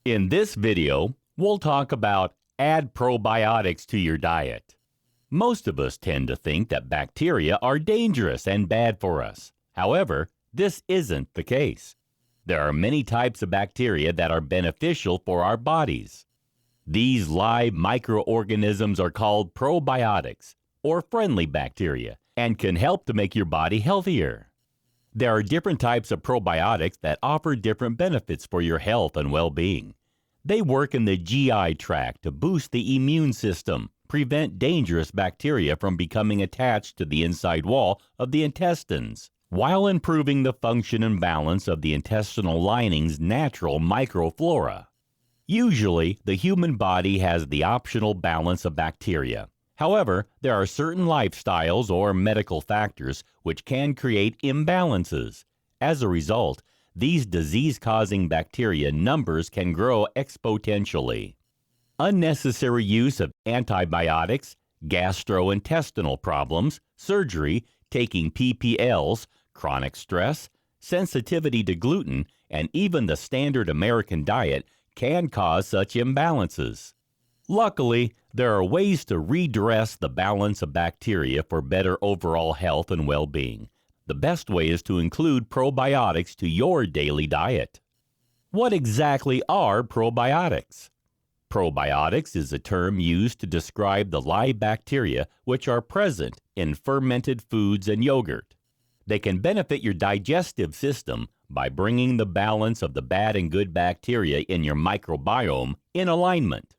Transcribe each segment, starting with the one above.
In this video, we'll talk about add probiotics to your diet. Most of us tend to think that bacteria are dangerous and bad for us. However, this isn't the case. There are many types of bacteria that are beneficial for our bodies. These live microorganisms are called probiotics, or friendly bacteria, and can help to make your body healthier. There are different types of probiotics that offer different benefits for your health and well-being. They work in the GI tract to boost the immune system, prevent dangerous bacteria from becoming attached to the inside wall of the intestines, while improving the function and balance of the intestinal lining's natural microflora. Usually, the human body has the optional balance of bacteria. However, there are certain lifestyles or medical factors which can create imbalances. As a result, these disease-causing bacteria numbers can grow exponentially. Unnecessary use of antibiotics, gastrointestinal problems, surgery, taking PPLs, chronic stress, sensitivity to gluten, and even the standard American diet can cause such imbalances. Luckily, there are ways to redress the balance of bacteria for better overall health and well-being. The best way is to include probiotics to your daily diet. What exactly are probiotics? Probiotics is a term used to describe the live bacteria which are present in fermented foods and yogurt. They can benefit your digestive system by bringing the balance of the bad and good bacteria in your microbiome in alignment.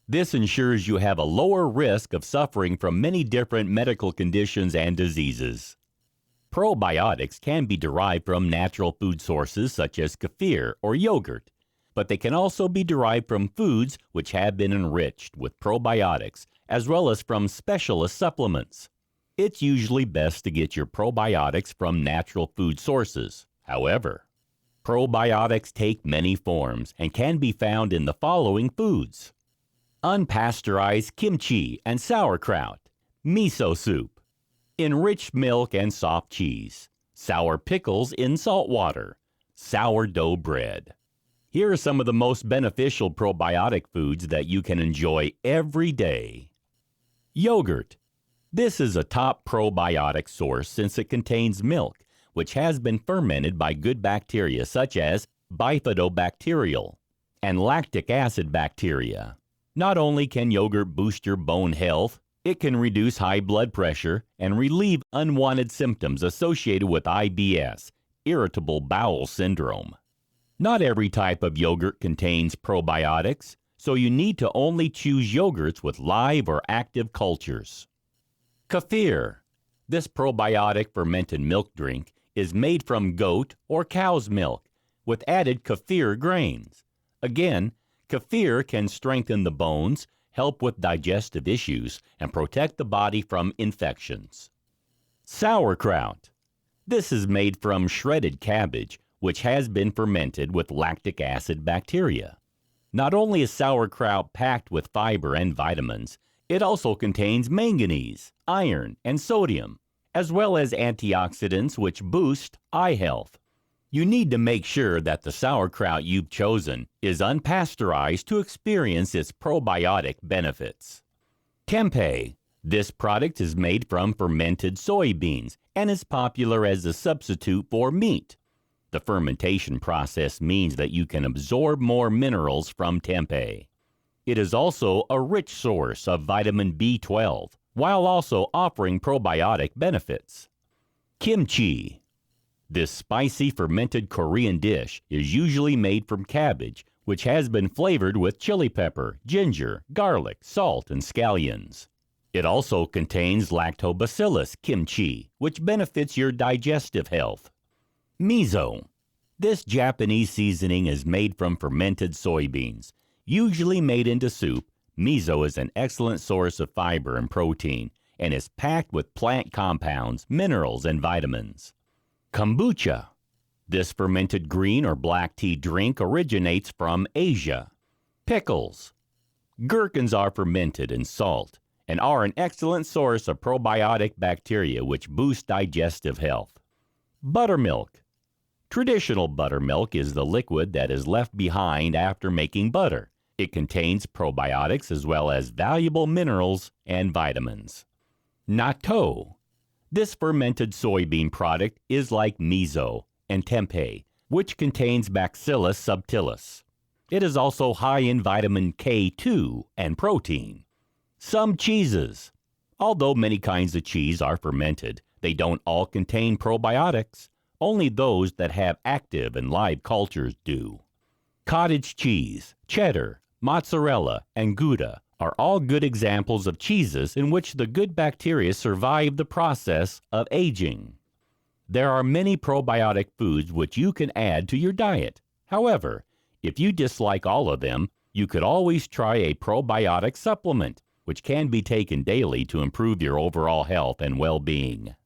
This ensures you have a lower risk of suffering from many different medical conditions and diseases. Probiotics can be derived from natural food sources such as kefir or yogurt, but they can also be derived from foods which have been enriched with probiotics, as well as from specialist supplements. It's usually best to get your probiotics from natural food sources. However, probiotics take many forms and can be found in the following foods: unpasteurized kimchi and sauerkraut, miso soup, enriched milk and soft cheese, sour pickles in salt water, sourdough bread. Here are some of the most beneficial probiotic foods that you can enjoy every day. Yogurt. This is a top probiotic source since it contains milk, which has been fermented by good bacteria such as bifidobacterial and lactic acid bacteria. Not only can yogurt boost your bone health, it can reduce high blood pressure and relieve unwanted symptoms associated with IBS, irritable bowel syndrome. Not every type of yogurt contains probiotics, so you need to only choose yogurts with live or active cultures. Kefir. This probiotic fermented milk drink is made from goat or cow's milk with added kefir grains. Again, kefir can strengthen the bones, help with digestive issues, and protect the body from infections. Sauerkraut. This is made from shredded cabbage, which has been fermented with lactic acid bacteria. Not only is sauerkraut packed with fiber and vitamins, it also contains manganese, iron, and sodium, as well as antioxidants which boost eye health. You need to make sure that the sauerkraut you've chosen is unpasteurized to experience its probiotic benefits. Tempeh. This product is made from fermented soybeans and is popular as a substitute for meat. The fermentation process means that you can absorb more minerals from tempeh. It is also a rich source of vitamin B12, while also offering probiotic benefits. Kimchi. This spicy fermented Korean dish is usually made from cabbage, which has been flavored with chili pepper, ginger, garlic, salt, and scallions. It also contains lactobacillus kimchi, which benefits your digestive health. Miso. This Japanese seasoning is made from fermented soybeans. Usually made into soup, miso is an excellent source of fiber and protein and is packed with plant compounds, minerals, and vitamins. Kombucha. This fermented green or black tea drink originates from Asia. Pickles. Gherkins are fermented in salt and are an excellent source of probiotic bacteria which boost digestive health. Buttermilk. Traditional buttermilk is the liquid that is left behind after making butter. It contains probiotics as well as valuable minerals and vitamins. Natto. This fermented soybean product is like miso and tempeh, which contains Bacillus subtilis. It is also high in vitamin K2 and protein. Some cheeses. Although many kinds of cheese are fermented, they don't all contain probiotics. Only those that have active and live cultures do. Cottage cheese, cheddar, mozzarella, and Gouda are all good examples of cheeses in which the good bacteria survive the process of aging. There are many probiotic foods which you can add to your diet. However, if you dislike all of them, you could always try a probiotic supplement, which can be taken daily to improve your overall health and well-being.